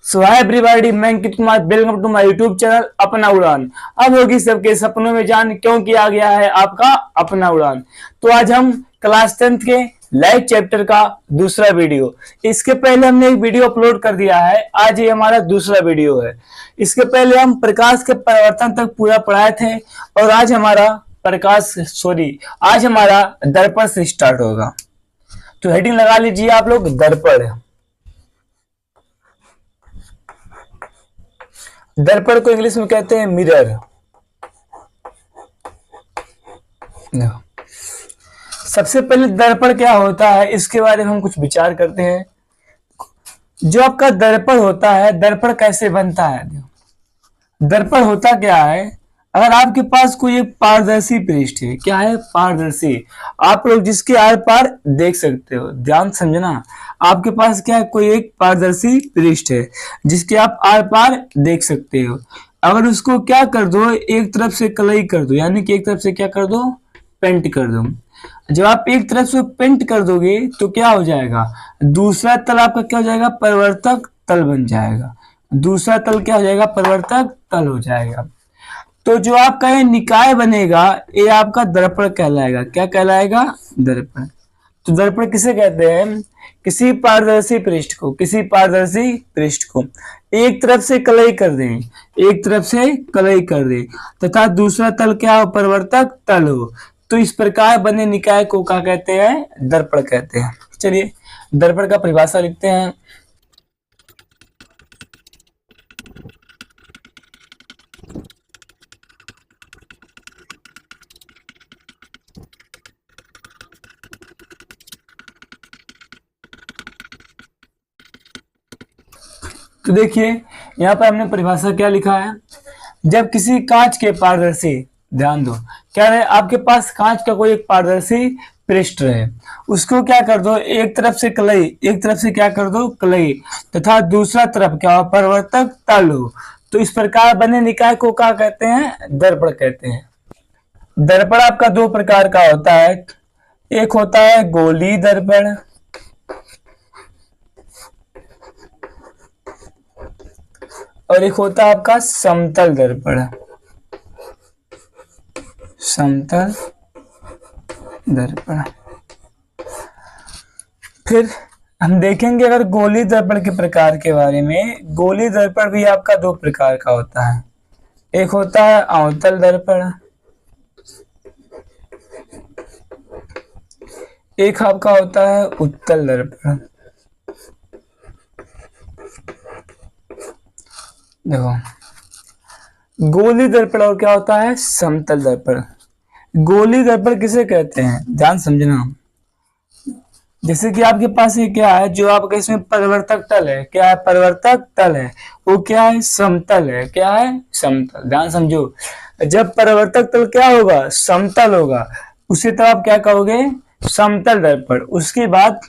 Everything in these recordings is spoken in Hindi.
सो हाय एवरीबॉडी, मैं Ankit Kumar, welcome to my YouTube channel Apna Udaan. अब होगी सबके सपनों में जान, क्यों किया गया है आपका अपना उड़ान। तो आज हम क्लास 10th के लाइफ चैप्टर का दूसरा वीडियो, इसके पहले हमने एक वीडियो अपलोड कर दिया है, आज ये हमारा दूसरा वीडियो है। इसके पहले हम प्रकाश के परिवर्तन तक पूरा पढ़ाए थे और आज हमारा आज हमारा दर्पण से स्टार्ट होगा। तो हेडिंग लगा लीजिए आप लोग, दर्पण। दर्पण को इंग्लिश में कहते हैं मिरर। सबसे पहले दर्पण क्या होता है इसके बारे में हम कुछ विचार करते हैं। जो आपका दर्पण होता है, दर्पण कैसे बनता है? दर्पण होता क्या है, अगर आपके पास कोई एक पारदर्शी पृष्ठ है, क्या है पारदर्शी, आप लोग जिसके आर पार देख सकते हो, ध्यान समझना। आपके पास क्या है, कोई एक पारदर्शी पृष्ठ है जिसके आप आर पार देख सकते हो। अगर उसको क्या कर दो, एक तरफ से कलई कर दो, यानी कि एक तरफ से क्या कर दो, पेंट कर दो। जब आप एक तरफ से पेंट कर दोगे तो क्या हो जाएगा, दूसरा तल आपका क्या हो जाएगा, परिवर्तक तल बन जाएगा। दूसरा तल क्या हो जाएगा, परिवर्तक तल हो जाएगा। तो जो आपका ये निकाय बनेगा, ये आपका दर्पण कहलाएगा। क्या कहलाएगा, दर्पण। तो दर्पण किसे कहते हैं, किसी पारदर्शी पृष्ठ को एक तरफ से कलई कर दें, एक तरफ से कलई कर दें तथा दूसरा तल क्या हो, परिवर्तक तल हो, तो इस प्रकार बने निकाय को क्या कहते हैं, दर्पण कहते हैं। चलिए दर्पण का परिभाषा लिखते हैं। तो देखिए यहाँ पर हमने परिभाषा क्या लिखा है, जब किसी कांच के पारदर्शी, ध्यान दो, क्या है, आपके पास कांच का कोई एक पारदर्शी पृष्ठ है, उसको क्या कर दो, एक तरफ से कलई, एक तरफ से क्या कर दो, कलई, तथा दूसरा तरफ क्या हो, परिवर्तक तल हो, तो इस प्रकार बने निकाय को क्या कहते हैं, दर्पण कहते हैं। दर्पण आपका दो प्रकार का होता है, एक होता है गोलीय दर्पण और एक होता है आपका समतल दर्पण। समतल दर्पण। फिर हम देखेंगे अगर गोलीय दर्पण के प्रकार के बारे में। गोलीय दर्पण भी आपका दो प्रकार का होता है, एक होता है अवतल दर्पण, एक आपका होता है उत्तल दर्पण। देखो गोलीय दर्पण और क्या होता है, समतल दर्पण। गोलीय दर्पण किसे कहते हैं, ध्यान समझना। जैसे कि आपके पास ये क्या है, जो आपका इसमें परिवर्तक तल है, क्या है, परिवर्तक तल है, वो क्या है, समतल है। क्या है, समतल। ध्यान समझो, जब परिवर्तक तल क्या होगा, समतल होगा, उसी तरह आप क्या कहोगे, समतल दर्पण। उसके बाद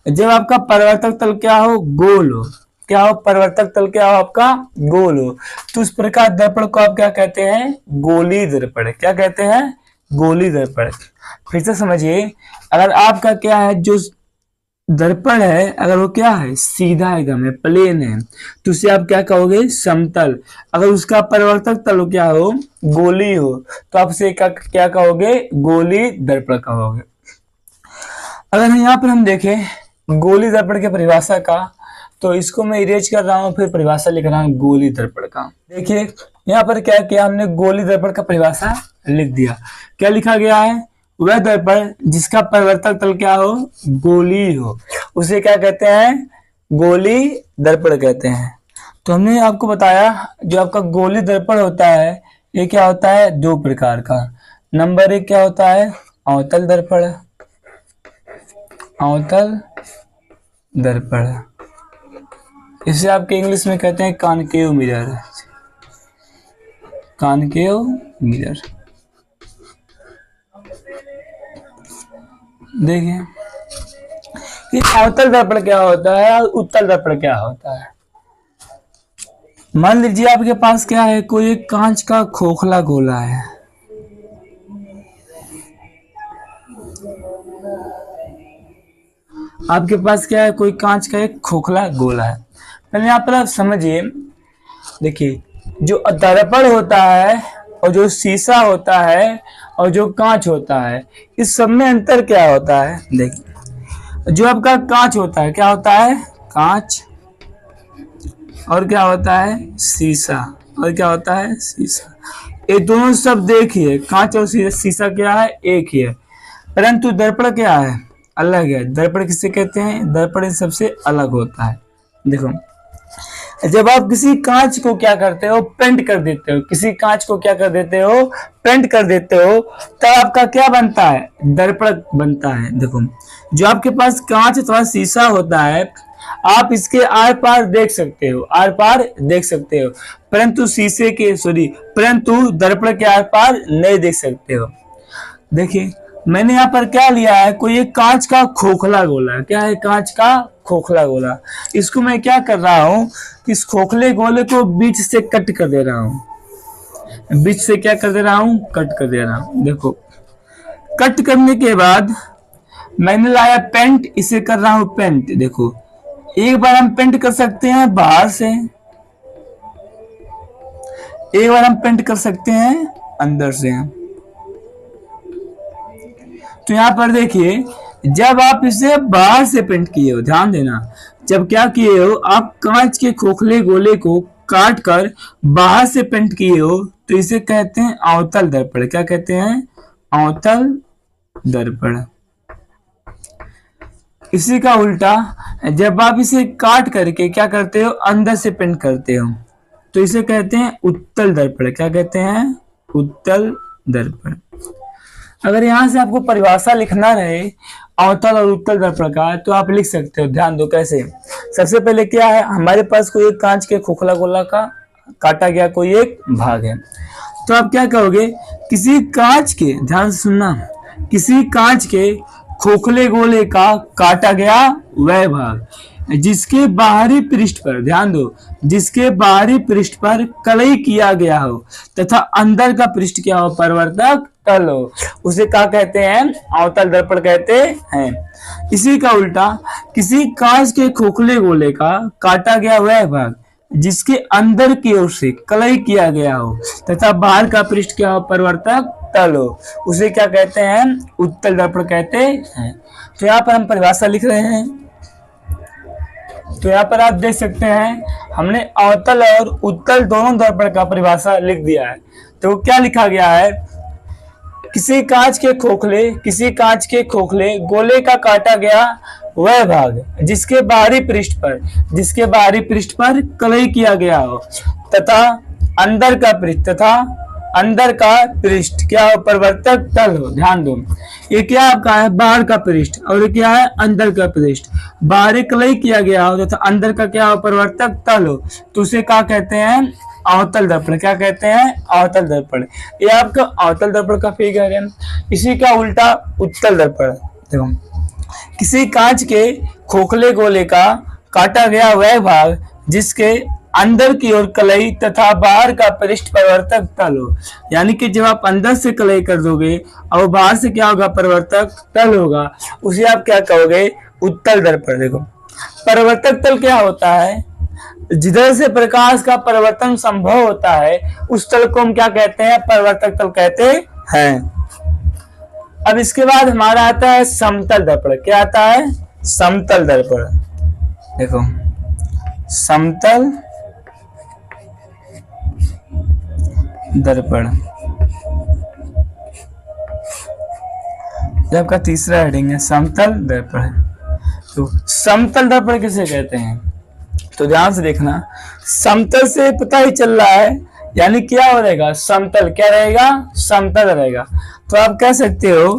जब आपका परिवर्तक तल क्या हो, गोल हो, क्या हो, परिवर्तक तल क्या हो आपका, गोल हो, तो इस प्रकार दर्पण को आप क्या कहते हैं, गोलीय दर्पण। क्या कहते हैं, गोलीय दर्पण। फिर से समझिए, अगर आपका क्या है, जो दर्पण है, अगर वो क्या है, सीधा एकदम है, प्लेन है, तो उसे आप क्या कहोगे, समतल। अगर उसका परिवर्तक तल क्या हो, गोलीय हो, तो आप उसे क्या कहोगे, गोलीय दर्पण कहोगे। अगर यहाँ पर हम देखें गोलीय दर्पण के परिभाषा का, तो इसको मैं इरेज कर रहा हूँ, फिर परिभाषा लिख रहा हूँ गोलीय दर्पण का। देखिए यहाँ पर क्या किया हमने, गोलीय दर्पण का परिभाषा लिख दिया। क्या लिखा गया है, वह दर्पण जिसका परिवर्तक तल क्या हो, गोलीय हो, उसे क्या कहते हैं, गोलीय दर्पण कहते हैं। तो हमने आपको बताया जो आपका गोलीय दर्पण होता है, ये क्या होता है, दो प्रकार का। नंबर एक क्या होता है, अवतल दर्पण। अवतल दर्पण, इसे आपके इंग्लिश में कहते हैं कॉनकेव मिरर। Concave mirror. देखिए ये अवतल दर्पण क्या होता है और उत्तल दर्पण क्या होता है। मान लीजिए आपके पास क्या है, कोई एक कांच का खोखला गोला है, आपके पास क्या है, कोई कांच का एक खोखला गोला है, पहले यहाँ पर आप समझिए, देखिए जो दर्पण होता है और जो शीशा होता है और जो कांच होता है, इस सब में अंतर क्या होता है। देखिए जो आपका कांच होता है, क्या होता है, कांच, और क्या होता है, शीशा, और क्या होता है, शीशा। ये दोनों शब्द एक ही है, कांच और शीशा क्या है, एक ही है, परंतु दर्पण क्या है, अलग है। दर्पण किसे कहते हैं, दर्पण इन सबसे अलग होता है। देखो जब आप किसी कांच को क्या करते हो, पेंट कर देते हो, किसी कांच को क्या कर देते हो, पेंट कर देते हो, तब आपका क्या बनता है, दर्पण बनता है। देखो जो आपके पास कांच अथवा शीशा होता है, आप इसके आर पार देख सकते हो, आर पार देख सकते हो, परंतु शीशे के परंतु दर्पण के आर पार नहीं देख सकते हो। देखिए मैंने यहाँ पर क्या लिया है, कोई एक कांच का खोखला गोला, क्या है, कांच का खोखला गोला। इसको मैं क्या कर रहा हूँ, इस खोखले गोले को बीच से कट कर दे रहा हूँ, बीच से क्या कर दे रहा हूँ, कट कर दे रहा हूँ। देखो कट करने के बाद मैंने लाया पेंट, इसे कर रहा हूँ पेंट। देखो एक बार हम पेंट कर सकते हैं बाहर से, एक बार हम पेंट कर सकते हैं अंदर से। तो यहाँ पर देखिए जब आप इसे बाहर से पेंट किए हो, ध्यान देना, जब क्या किए हो, आप कांच के खोखले गोले को काट कर बाहर से पेंट किए हो, तो इसे कहते हैं अवतल दर्पण। क्या कहते हैं, अवतल दर्पण। इसी का उल्टा जब आप इसे काट करके क्या करते हो, अंदर से पेंट करते हो, तो इसे कहते हैं उत्तल दर्पण। क्या कहते हैं, उत्तल दर्पण। अगर यहां से आपको परिभाषा लिखना रहे अवतल और उत्तल दर्पण का, तो आप लिख सकते हो। ध्यान दो कैसे। सबसे पहले क्या है, हमारे पास कोई एक कांच के खोखला गोला का काटा गया कोई एक भाग है, तो आप क्या कहोगे, किसी कांच के, ध्यान से सुनना, किसी कांच के खोखले गोले का काटा गया वह भाग जिसके बाहरी पृष्ठ पर, ध्यान दो, जिसके बाहरी पृष्ठ पर कलई किया गया हो तथा अंदर का पृष्ठ क्या हो, परिवर्तक तल हो, उसे क्या कहते हैं, अवतल दर्पण कहते हैं। इसी का उल्टा किसी कांच के खोखले गोले का काटा गया वह भाग जिसके अंदर की ओर से कलई किया गया हो तथा बाहर का पृष्ठ क्या हो, परिवर्तक तल हो, उसे क्या कहते हैं, उत्तल दर्पण कहते हैं। तो यहाँ पर हम परिभाषा लिख रहे हैं, तो यहाँ पर आप देख सकते हैं हमने अवतल और उत्तल दोनों दर्पण का परिभाषा लिख दिया है। तो क्या लिखा गया है, किसी कांच के खोखले गोले का काटा गया वह भाग जिसके बाहरी पृष्ठ पर कलई किया गया हो तथा अंदर का पृष्ठ क्या हो, परिवर्तक तल हो। ध्यान दो, ये क्या आपका है, बाहर का पृष्ठ, और ये क्या है, अंदर का पृष्ठ। बाहरी कलई किया गया हो तथा अंदर का क्या हो, परिवर्तक तल हो, तो उसे क्या कहते हैं, अवतल दर्पण। क्या कहते हैं, अवतल दर्पण। ये आपका अवतल दर्पण का फिगर है। इसी का उल्टा उत्तल दर्पण। देखो किसी कांच के खोखले गोले का काटा गया वह भाग जिसके अंदर की ओर कलई तथा बाहर का पृष्ठ परिवर्तक तल हो, यानी कि जब आप अंदर से कलई कर दोगे और बाहर से क्या होगा, परिवर्तक तल होगा, उसे आप क्या कहोगे, उत्तल दर्पण। देखो परिवर्तक तल क्या होता है, जिधर से प्रकाश का परिवर्तन संभव होता है उस तल को हम क्या कहते हैं, परिवर्तक तल कहते हैं। अब इसके बाद हमारा आता है समतल दर्पण। क्या आता है, समतल दर्पण। देखो समतल दर्पण जब का तीसरा हेडिंग है, समतल दर्पण। तो समतल दर्पण किसे कहते हैं, तो ध्यान से देखना, समतल से पता ही चल रहा है, यानी क्या हो रहेगा, समतल क्या रहेगा, समतल रहेगा। तो आप कह सकते हो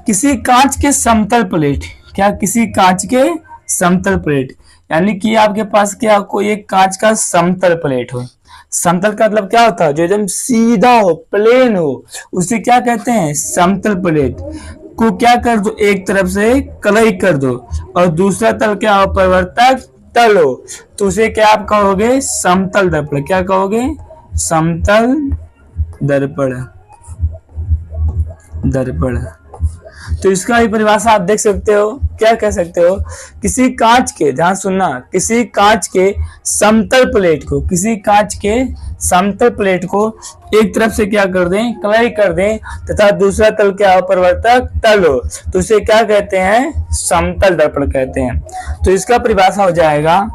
किसी कांच के समतल प्लेट, क्या, किसी कांच के समतल प्लेट, यानी कि आपके पास क्या कोई एक कांच का समतल प्लेट हो। समतल का मतलब क्या होता है, जो एकदम सीधा हो, प्लेन हो, उसे क्या कहते हैं, समतल प्लेट को क्या कर दो, एक तरफ से कलई कर दो और दूसरा तल क्या हो, परिवर्तक तल हो, तो उसे क्या आप कहोगे, समतल दर्पण। क्या कहोगे, समतल दर्पण। तो इसका भी परिभाषा आप देख सकते हो, क्या कह सकते हो, किसी कांच के, ध्यान सुनना, किसी कांच के समतल प्लेट को, किसी कांच के समतल प्लेट को एक तरफ से क्या कर दें, कलई कर दें तथा दूसरा तल क्या हो, परिवर्तक तल हो, तो इसे क्या कहते हैं, समतल दर्पण कहते हैं। तो इसका परिभाषा हो जाएगा,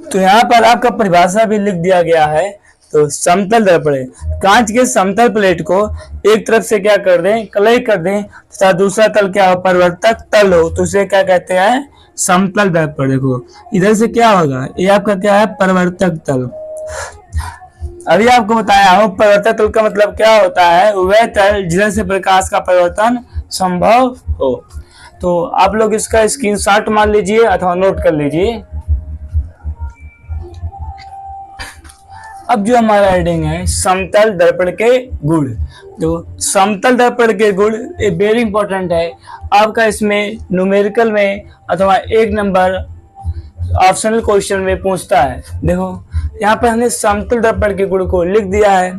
तो यहाँ पर आपका परिभाषा भी लिख दिया गया है। तो समतल दर्पण, कांच के समतल प्लेट को एक तरफ से क्या कर दें, कलई कर दें तथा दूसरा तल क्या हो, परिवर्तक तल हो, तो उसे क्या कहते हैं, समतल दर्पण। देखो इधर से क्या होगा, ये आपका क्या है, परिवर्तक तल। अभी आपको बताया हूं परिवर्तक तल का मतलब क्या होता है, वह तल जिधर से प्रकाश का परिवर्तन संभव हो। तो आप लोग इसका स्क्रीनशॉट मार लीजिए अथवा नोट कर लीजिए। अब जो हमारा हेडिंग है समतल दर्पण के गुण, तो समतल दर्पण के गुण ये वेरी इंपॉर्टेंट है। आपका इसमें न्यूमेरिकल में अथवा 1 नंबर ऑप्शनल क्वेश्चन में पूछता है। देखो यहाँ पर हमने समतल दर्पण के गुण को लिख दिया है।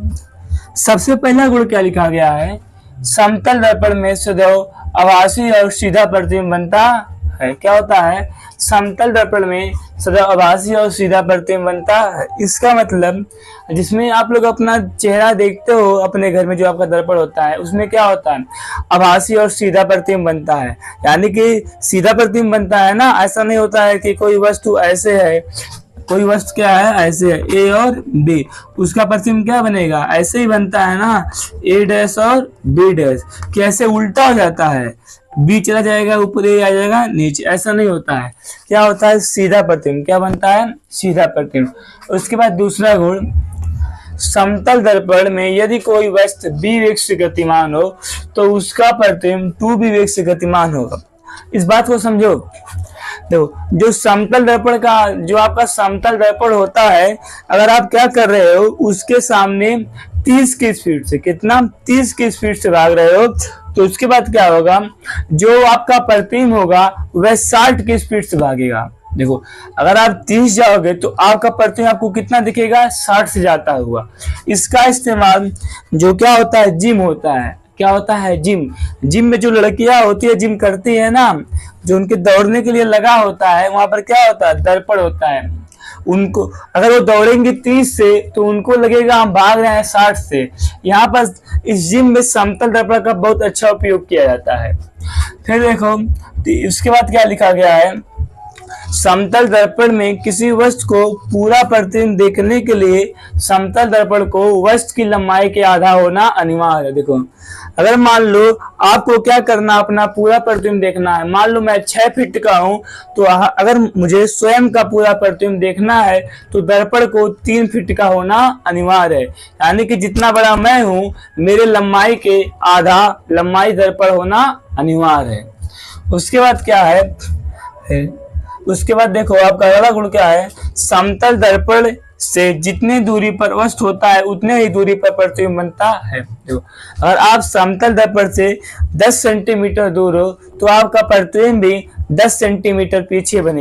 सबसे पहला गुण क्या लिखा गया है, समतल दर्पण में सदैव आभासी और सीधा प्रतिबिंब बनता है। क्या होता है, समतल दर्पण में सदैव आभासी और सीधा प्रतिबिंब बनता है। इसका मतलब जिसमें आप लोग अपना चेहरा देखते हो अपने घर में, जो आपका दर्पण होता है उसमें क्या होता है, आभासी और सीधा प्रतिबिंब बनता है। यानी कि सीधा प्रतिबिंब बनता है ना, ऐसा नहीं होता है कि कोई वस्तु ऐसे है, कोई वस्तु क्या है ऐसे है, ए और बी, उसका प्रतिबिंब क्या बनेगा, ऐसे ही बनता है ना, ए डैश और बी डैश, कैसे उल्टा हो जाता है, बी चला जाएगा ऊपर, ए आ जाएगा नीचे, ऐसा नहीं होता है। क्या होता है, सीधा प्रतिबिंब। क्या बनता है, सीधा प्रतिबिंब। उसके बाद दूसरा गुण, समतल दर्पण में यदि कोई वस्तु बी वेग से गतिमान हो तो उसका प्रतिबिंब 2b वेग से गतिमान होगा। इस बात को समझो। देखो जो समतल दर्पण का, जो आपका समतल दर्पण होता है, अगर आप क्या कर रहे हो, उसके सामने 30 की स्पीड से, कितना, 30 की स्पीड से भाग रहे हो, तो उसके बाद क्या होगा, जो आपका प्रतिबिंब होगा वह 60 की स्पीड से भागेगा। देखो अगर आप 30 जाओगे तो आपका प्रतिबिंब आपको कितना दिखेगा, 60 से जाता हुआ। इसका इस्तेमाल जो क्या होता है, जिम होता है। क्या होता है, जिम। जिम में जो लड़कियां होती है, जिम करती है ना, जो उनके दौड़ने के लिए लगा होता है, वहां पर क्या होता है, दर्पण होता है। उनको अगर वो दौड़ेंगे 30 से तो उनको लगेगा हम भाग रहे हैं 60 से। यहाँ पर इस जिम में समतल दर्पण का बहुत अच्छा उपयोग किया जाता है। फिर देखो इसके बाद क्या लिखा गया है, समतल दर्पण में किसी वस्तु को पूरा प्रतिबिंब देखने के लिए समतल दर्पण को वस्तु की लंबाई के आधा होना अनिवार्य है। देखो अगर मान लो आपको क्या करना, अपना पूरा प्रतिबिंब देखना है, मान लो मैं 6 फीट का हूं, तो अगर मुझे स्वयं का पूरा प्रतिबिंब देखना है तो दर्पण को 3 फीट का होना अनिवार्य है। यानी कि जितना बड़ा मैं हूं, मेरे लंबाई के आधा लंबाई दर्पण होना अनिवार्य है। उसके बाद क्या है, उसके बाद देखो आपका अगला गुण क्या है, समतल दर्पण से जितनी दूरी पर वस्तु होता है उतने ही दूरी पर प्रतिबिंब बनता है। देखो अगर आप समतल दर्पण से 10 सेंटीमीटर दूर हो तो आपका प्रतिबिंब भी 10 सेंटीमीटर पीछे बनेगा।